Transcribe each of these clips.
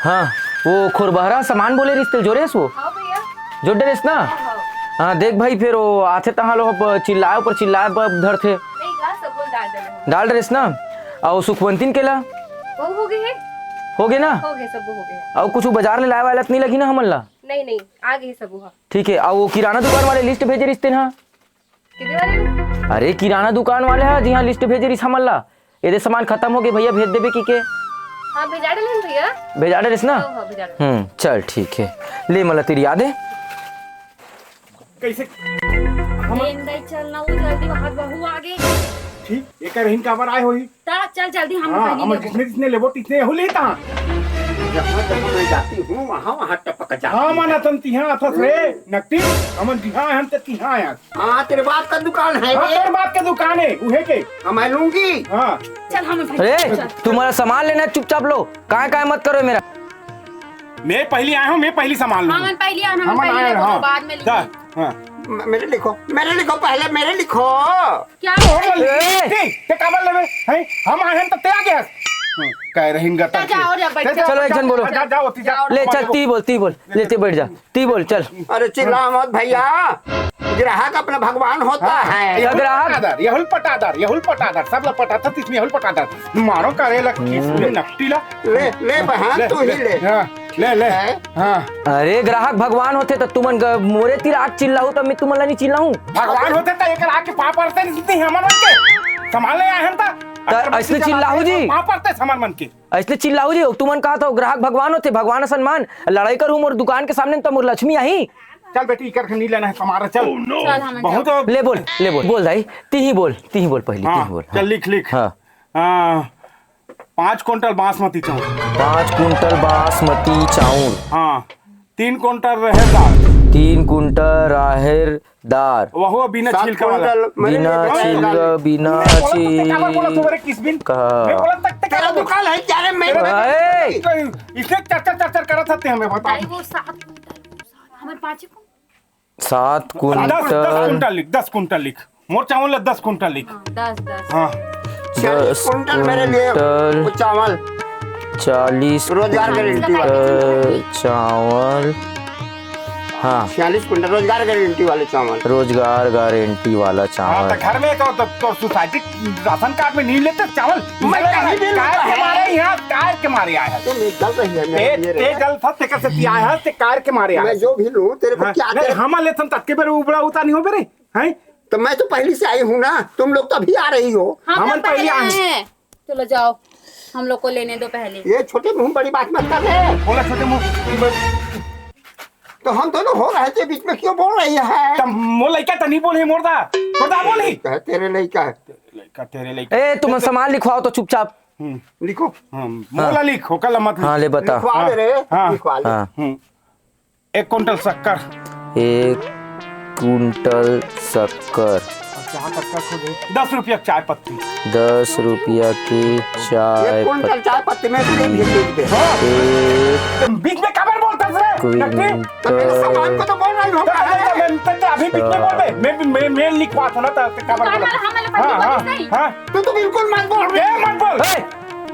हाँ वो खुरबहरा सामान बोले रिश्ते जो रेस वो हाँ भैया। जो रेस ना। हाँ देख भाई फिर वो आथे तहाँ लोग चिल्लाए ऊपर चिल्लाए धर थे नहीं गा सब बोल डाल देना। डाल रेस ना। और सुखवंतीन केला वो हो गए है। हो गए ना। हो गए सब हो गए। और कुछ बाजार में लाए वाला नहीं लगी ना हमन ला। नहीं नहीं आ गए सब हुआ। ठीक है। और वो किराना दुकान वाले लिस्ट भेजे रिश्ते ना। कितने वाले? अरे किराना दुकान वाले है जी हाँ लिस्ट भेजे रिस हमन ला। ये सामान खत्म हो गए भैया भेज देबे की के। हाँ भेजा डाले भैया। भेजा रिस ना। हाँ भेजा डाले। चल ठीक है ले मला तेरी याद है कैसे चलना वो जल्दी वहां बहू आ गई। ठीक एक रहीन का बार आए होई। चल जल्दी हम हां पहले हम जिसने जिसने लेबो तितने हो लेता। जहाँ तक मैं जाती हूँ वहाँ टपक जाती हां माना तन तिहा अथस रे नकटी हमन तिहा हम त तिहा आया। हाँ तेरे बाप का दुकान है हां तेरे बाप के दुकान है उहे के मैं लूंगी। हां चल हम अरे तुम्हारा सामान लेना चुपचाप लो काय मत करो मेरा। मैं पहली आया हूं मैं पहली सामान लूंगा। हम पहले आना हम हमन पहले आया लेंगे, हां बाद में जा लेंगे। हां मेरे लिखो पहले मेरे लिखो। क्या ते काबल लेबे है हम आए हैं त ते आ गया। कह रहीन गा त जाओ रे बैठ जाओ। चलो एक जन बोलो जा जाओ ती जा ले चल ती बोल लेते बैठ जा ती बोल चल। अरे चिल्ला मत भैया ग्राहक अपना भगवान होता है। यहुल पटादार सब ला पटाता तिसमें यहुल पटादार मारो करेला किसने नकटीला ले बहन तू ही ले। हां ले हां अरे ग्राहक भगवान होते तो तुमन मोरे तिर आग चिल्लाऊ तो मैं तुमन ला नहीं चिल्लाऊं। भगवान होते त एक आके पाप परते नहीं हमन के संभाले आए हम त ऐसे चिल्लाऊ जी पाप परते सामान मन के ऐसे चिल्लाऊ जी तुमन कहा तो ग्राहक भगवान होते भगवान सम्मान लड़ाई करूं मोर दुकान के सामने तो मोर लक्ष्मी आई। चल बेटी इकर नहीं लेना है हमारा चल चल हम बहुत ले बोल भाई ती ही बोल पहले ती ही बोल। चल लिख हाँ 5 क्विंटल बासमती चावल 5 कुंटल बासमती चाउर। हाँ 3 क्विंटल रहेर दाल 3 कुंटल राहेर दार वह बिना छिलका वाला बिना छिलका बिना तेरा दुकान है क्या रे मैं इसने चर्चा करा था हमें बता वो 7 हमारे 5 7 कुंटल 10 कुंटल लिख मोर चावल 10 कुंटल लिख 10 हाँ 40 कुंटल मेरे लिए चावल 40 रोजगार गारंटी चावल। हाँ 46 कुंटल रोजगार गारंटी वाले चावल। रोजगार गारंटी वाला चावल। घर में तो सोसाइटी राशन कार्ड में नहीं लेते चावल कार के मारे आया है। ते जल था ते कैसे दिया है ते कार के मारे आया मैं जो भी लूं तेरे को क्या नहीं हम लेते तक बेर उबड़ा उता नहीं हो बेरे हैं तो मैं तो पहले से आई हूँ ना तुम लोग तो अभी आ रही हो। हम पहले आए हैं। चलो जाओ हम लोग को लेने दो पहले। ये छोटे मुंह बड़ी बात मत कर रहे बोला छोटे मुंह तो हम दोनों हो रहे थे बीच में क्यों बोल रही है। मोर लड़का तो नहीं बोले मोरदा बोली तेरे लड़का है तेरे लड़का ए तुम सामान लिखवाओ तो चुपचाप लिखो। मोला लिखो कल मत हाँ ले बता। लिखवा दे रे लिखवा ले। 1 कुंटल शक्कर 1 कुंटल शक्कर 10 रुपया चाय पत्ती 10 रुपया की चाय 1 कुंटल चाय पत्ती में बीच में कबर बोलता तो मेरे सामान को तो बोल रही हो अभी बीच में बोल दे मैं लिखवा था ना कबर हाँ तो बिल्कुल मत बोल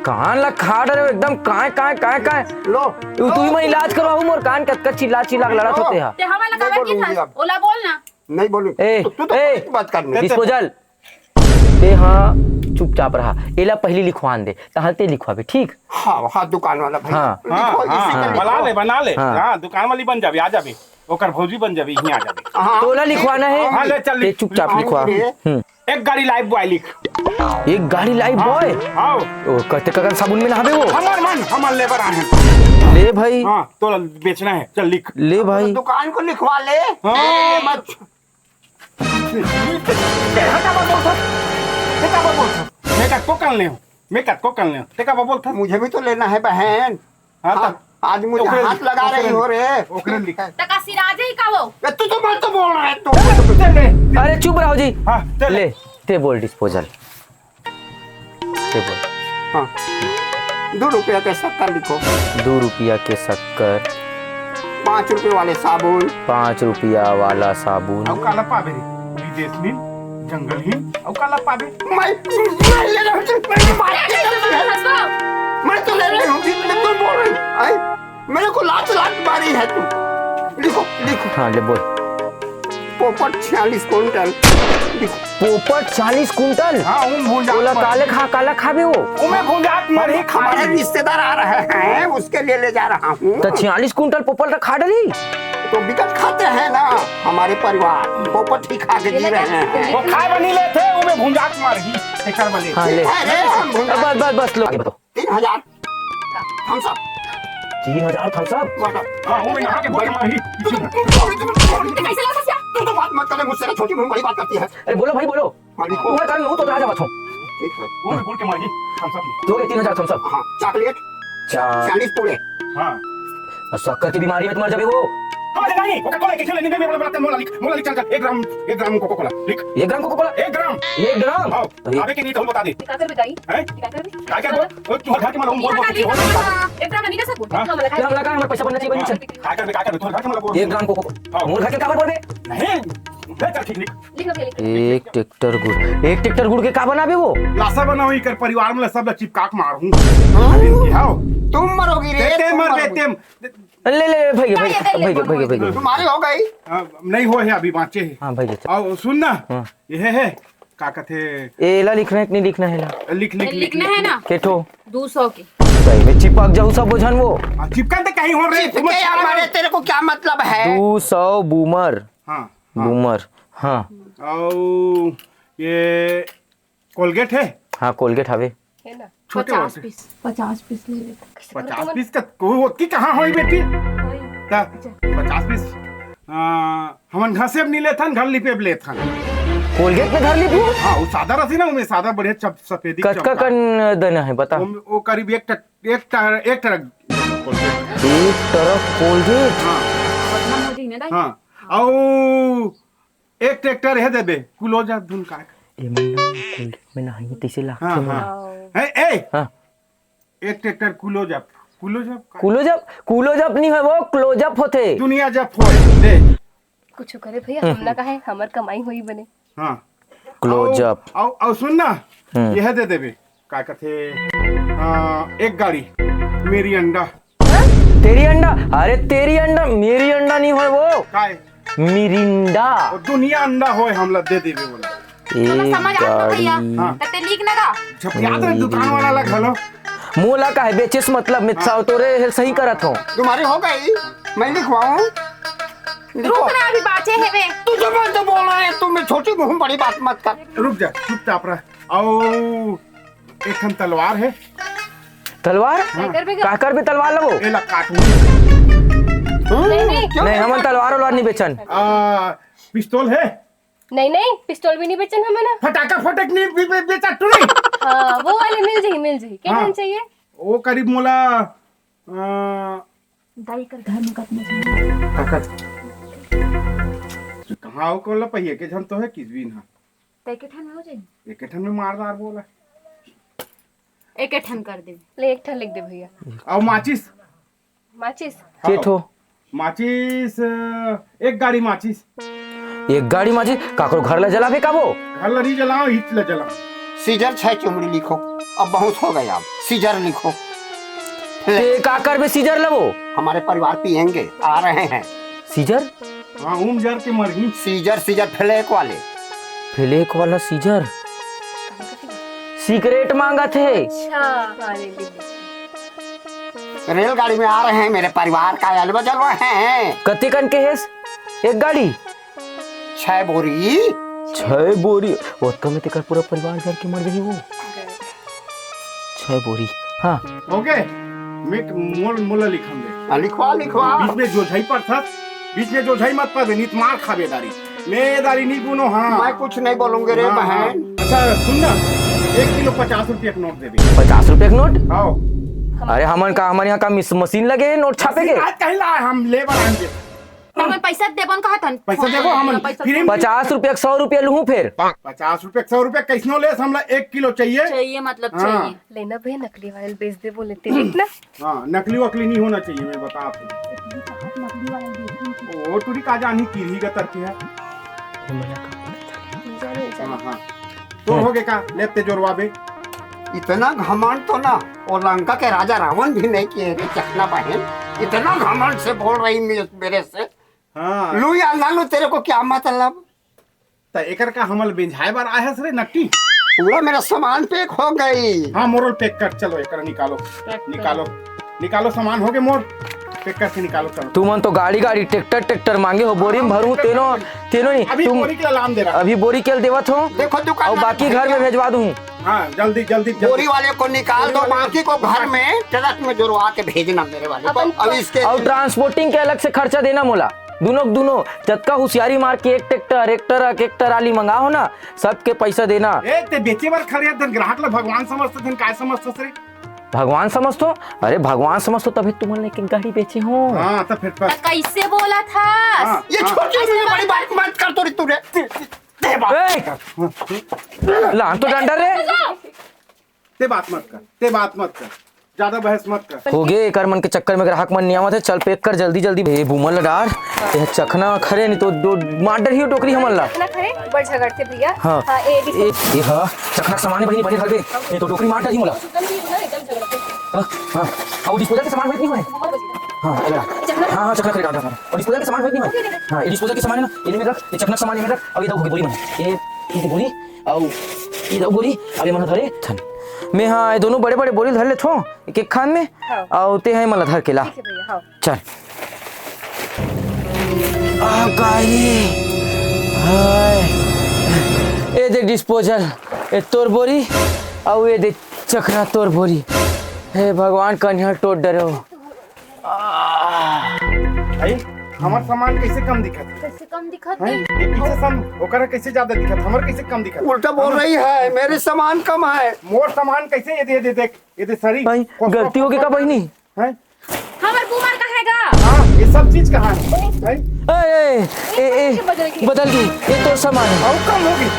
कान ला खाड़ रहे एकदम काय लो तू ही मैं इलाज करवाऊं मोर कान कत चिल्ला लड़त होते हैं। ते हमारा लगा के था ओला बोलना नहीं बोलू तू तो बात करने डिस्पोजल ते हाँ चुपचाप रहा एला पहली लिखवान दे तहलते लिखवाबे ठीक। हाँ दुकान वाला भाई हाँ बना ले हाँ दुकान वाली बन जाबे आ जाबे ओकर भौजी बन जाबे यहीं आ जाबे। तोला लिखवाना है हाँ ले चल चुपचाप लिखवा। एक गाड़ी लाइफ बॉय लिख एक गाड़ी लाइफ बॉय आओ कहते कगन साबुन में नहाबे वो हमार लेबर आए हैं ले भाई हाँ तो बेचना है चल लिख ले भाई दुकान को लिखवा ले मत मुझे भी तो लेना है बहन। आज मुझे हाथ लगा रही हो रे तका सिराजे ही का वो तू तो मत बोल रहा है तू। अरे चुप रहो जी हाँ ले ते बोल डिस्पोजल ते बोल। हाँ 2 रुपया के शक्कर लिखो 2 रुपया के शक्कर 5 रुपये वाले साबुन 5 रुपया वाला साबुन अब काला पाबे विदेश में जंगल ही अब काला पाबे मैं ले रहा हूँ मैं तो ले रही हूँ तुम बोल रही मेरे को लात लात मारी है तू। लिखो लिखो। हाँ ले बोल। पोपट 46 क्विंटल। लिखो। पोपट 40 कुंटल। हाँ बोला काला खाबे वो। उमे भुंजात मरही हमारे खाई रिश्तेदार आ रहे हैं, उसके लिए ले जा रहा हूँ। तो 46 कुंटल पोपट का खा डाली। तो बिकट खाते हैं ना हमारे परिवार, पोपट ही खा के जी रहे हैं। वो खाए बनी ले थे उमे भुंजात मरही एकर बले। हाँ ले। अरे हम भुंजा- बस लो आगे बताओ। 3000 हम सब 3000 थम्स अप। हां उमे नहा के बोल मरही। कैसे लगा सस्या? तुम तो बात मत करे मुझसे, छोटी मुंह बड़ी बात करती है। अरे बोलो भाई बोलो। हाँ, लिखो। मैं कर लूं तो राजा बात हूं। ठीक है। उमे बोल के मरही हम सब। दोगे 3000 थम्स अप। हाँ, चॉकलेट 40 पूरे। हां और शक्कर की बीमारी में मर जाबे वो। हां ले नहीं कोका कोला के चले निकल में बोला मोला लिख चल 1 ग्राम कोका कोला लिख 1 ग्राम कोका कोला। 1 ग्राम 1 ग्राम। हां आगे के नहीं तो बता दे क्या कर बताई? हैं क्या कर? क्या बोल तू घर के मालूम बोल बोल एक ग्राम नहीं कर सकूं। हाँ। हां मला क्या लगा हमें पैसा बनना चाहिए बनी चल। क्या कर तू घर के मालूम 1 ग्राम कोका मोर घर के काबर पड़बे। नहीं ले चल ठीक लिख लिख लिख। एक ट्रैक्टर गुड़ के का बनाबे वो। लासा बनाओ कर परिवार में सब चिपका के मारूं हाँ, तुम मरोगी रे। देते तुम मर मरोगी। देते ले भाई तुम्हारी हो गई। नहीं हो है अभी बाँचे है हाँ भाई और सुन ना हाँ। ये है का कहते एला लिखना है कि नहीं लिखना है ला। लिख लिख लिख लिखना है ना केठो 200 की। सही में चिपक जाऊ सब बोझन वो। चिपका तो कहीं हो रही चिपके हमारे, तेरे को क्या मतलब है? 200 बूमर। हाँ बूमर हाँ। और ये कोलगेट है हाँ कोलगेट हवे। है ना छोटे 50 वाले। पीस 50 पीस ले ले। 50 पीस का कोई होती कहाँ होई बेटी ता 50 पीस हमन घर से अब नहीं लेथन घर लिपे अब लेथन कोलगेट में धर ली तू। हाँ वो सादा रसी ना उमें सादा बढ़िया सफेदी कचका कन देना है बता। वो करीब एक तरह एक तरफ कोलगेट। हाँ बदनाम हो जाई ना दाई। हाँ और एक ट्रैक्टर है देबे कुलोजा धुन का ए मन्ना कोलगेट में नहीं तैसे हाँ लागते हाँ मन। ए हाँ एक ट्रैक्टर कुलोजा क्लोजअप नहीं है वो क्लोजअप होते। दुनिया जब होए दे कुछ करे भैया, हमला का है हमार कमाई हुई बने। हाँ क्लोजअप। और सुन ना यह दे देबे का कहते एक गाड़ी मेरी अंडा तेरी अंडा। अरे तेरी अंडा मेरी अंडा नहीं हो वो काय मिरिंडा। और दुनिया अंडा होए हमला दे देबे बोला एक समझ आता भैया। गाड़ी तते लिख ना गा। जब याद रहे दुकान वाला ला घलो मोला का है बेचेस मतलब मैं तोरे सही करत हूँ। तुम्हारी हो गई, मैं लिखवाऊं। रुक ना अभी बाचे है वे। तू जो मैं तो बोल रहा है, तुम छोटी मुंह बड़ी बात मत कर। रुक जा चुपचाप रह। और एक हम तलवार है तलवार कर का कर भी तलवार लगो। एला काटू नहीं नहीं हम तलवार वलवार नहीं बेचन। पिस्तौल है नहीं नहीं, पिस्तौल भी नहीं बेचन हमें ना। फटाका फटक नहीं बेचा तू नहीं हाँ वो वाले मिल जाएगी। क्या हाँ। चाहिए? वो करीब मोला दाई कर घर में कतना कहाँ हो कोला पहिए के झन तो है किस भी ना पैकेट है हो जाई। एक ठन में मारदार बोला एक ठन कर दे। ले एक ठन लिख दे भैया। और माचिस माचिस केठो माचिस एक गाड़ी माचिस एक गाड़ी माची काकरो घर ला जलावे का वो। घर लड़ी जलाओ हिट ले जलाओ सीजर 6 चुमड़ी लिखो। अब बहुत हो गया, अब सीजर लिखो। ते काकर में सीजर लगो। हमारे परिवार पियेंगे, आ रहे हैं। सीजर हाँ उम जर के मरही सीजर सीजर फ्लैक वाले। फ्लेक वाला सीजर सिगरेट मांगा थे। अच्छा हाँ ले ली। रेलगाड़ी में आ रहे हैं मेरे परिवार का अलवा जलवा हैं। कते कन के हेस एक गाड़ी 6 बोरी। 6 बोरी वो तो में तेकर पूरा परिवार घर के मर गई वो। 6 बोरी हाँ। ओके मैं मोल मोला लिखम दे लिखवा लिखवा। बीच में जो झाई पर था बीच में जो झाई मत पर नित मार खाबे दारी मैं दारी नहीं गुनो हाँ मैं कुछ नहीं बोलूंगी रे हाँ, हाँ। बहन। अच्छा सुन ना 1 किलो 50 रुपये का नोट दे दे 50 रुपए का नोट। आओ अरे हमारे यहाँ का मशीन लगे है नोट छापे के। आज कहीं ला हम लेबर आएंगे हमन पैसा देबन कहा तन। पैसा देबो हमन फ्री में 50 रुपए 100 रुपए लूँ फिर। 50 रुपये 100 रुपये कैसनो ले हमला 1 किलो चाहिए चाहिए मतलब हाँ। चाहिए। लेना भैया, नकली वाले बेच दे बोले थे ना। हाँ नकली वकली नहीं होना चाहिए मैं बता आपको ओ टूरी का जानी की का तरके है हाँ हाँ तो हो गए का लेते जोरवाबे इतना घमंड तो ना और लंका के राजा रावण भी नहीं किए थे चखना बहन। इतना घमंड से बोल रही मेरे से। हाँ लू या ना लू तेरे को क्या मतलब? तो एकर का हमल बेंझाए बार आया रे नट्टी। पूरा मेरा सामान पैक हो गई। हाँ मोरल पैक कर, चलो एकर निकालो निकालो निकालो, सामान हो गए मोर पैक करके निकालो चलो। तुम तो गाड़ी गाड़ी ट्रैक्टर मांगे हो, बोरी में भरूं तेनो तेनो नहीं अभी तुम बोरी के लाम दे रहा। अभी बोरी केल देवत हो देखो दुकान और बाकी घर में भेजवा दूं। हाँ जल्दी जल्दी बोरी वाले को निकाल दो, बाकी को घर में ट्रक में जुड़वा के भेजना मेरे वाले को। अब इसके और ट्रांसपोर्टिंग के अलग से खर्चा देना मोला। दोनों जतका होशियारी मार के एक ट्रैक्टर आली मंगा हो ना, सबके पैसा देना। ए ते बेचे बार खड़े तन ग्राहक ला भगवान समझते थे, काय समझते रे? भगवान समझतो? अरे भगवान समझतो तभी तुमने एक गाड़ी बेची हो। हाँ तो फिर तो कैसे बोला था? हाँ, ये छोटी सी बड़ी बात मत कर तो रे तू रे। लान तो डंडा रे। ते बात मत कर, ज्यादा बहस मत कर। हो गए कर मन के चक्कर में ग्राहक मन नहीं आवत है। चल पैक कर जल्दी ए बुमल डार ये चखना खरे नहीं तो दो मार डर ही टोकरी हमन ला। ना खरे बड़ झगड़ते भैया। हाँ ए ये हाँ चखना सामान बनी बने घर पे ये तो टोकरी मार डर ही मोला। हाँ और डिस्पोजल के सामान नहीं हुए। हाँ हाँ चखना खरीदा था और डिस्पोजल के सामान नहीं हुए। हाँ ये डिस्पोजल के सामान है ना, इन्हें में रख, ये चखना सामान इन्हें रख। अब ये दो बोरी में ये बोरी और ये दो बोरी अब ये मन धरे थन मैं। हाँ ये दोनों बड़े बोरी धर ले थो एक खान में और ते हैं मला धर के ला। ठीक है भैया। हाँ चल आ गाड़ी हाय ए दे डिस्पोजल ए तोर बोरी और ये दे चखना तोर बोरी। हे भगवान कन्या टोट डरो। भाई हमार सामान कैसे कम दिखत? कैसे कम दिखत हैं? नहीं? ये पीछे सम ओकरा कैसे ज्यादा दिखत? हमर कैसे कम दिखत? उल्टा बोल रही है, मेरे सामान कम है। मोर सामान कैसे ये दे देख ये दे सरी भाई गलती होगी का बहनी? हैं? हमार बुमार कहेगा। हाँ ये सब चीज कहाँ है? हैं? ए बदल दी ये तो सामान है और कम हो गई,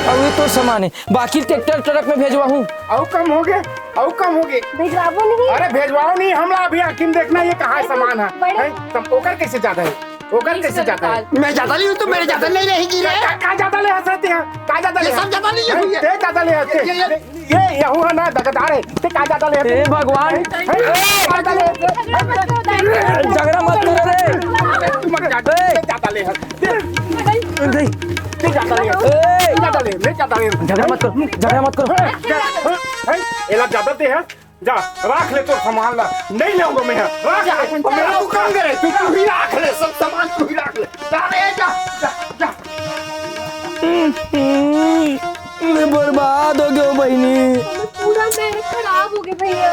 और ये तो सामान है बाकी ट्रैक्टर ट्रक में भेजवा हूँ। और कम हो गए, और कम हो गए। भेजवाबो नहीं। अरे भेजवाओ नहीं, हमला अभी आखिम देखना ये कहाँ सामान है। हैं? तब ओकर कैसे ज्यादा है? ओकर कैसे ज्यादा है? मैं ज्यादा नहीं हूँ तो मेरे ज्यादा नहीं रहेगी रे। का ज्यादा ले हंसते हैं? का ज्यादा ले? ये सब ज्यादा नहीं है। ते ज्यादा ले हंसते। ये यहू है ना दगदार है। ते का ज्यादा ले? हे भगवान ज्यादा ले। झगड़ा मत करो रे। ज्यादा ले झगड़ा मत करो। एला ज्यादा दे है जा राख ले तो सामान ला नहीं लेऊंगा मैं राख ले मेरा दुकान करे तू ही राख ले, सब सामान तू ही राख ले। जा मैं बर्बाद हो गया बहनी। पूरा मेरे खराब हो गए भैया।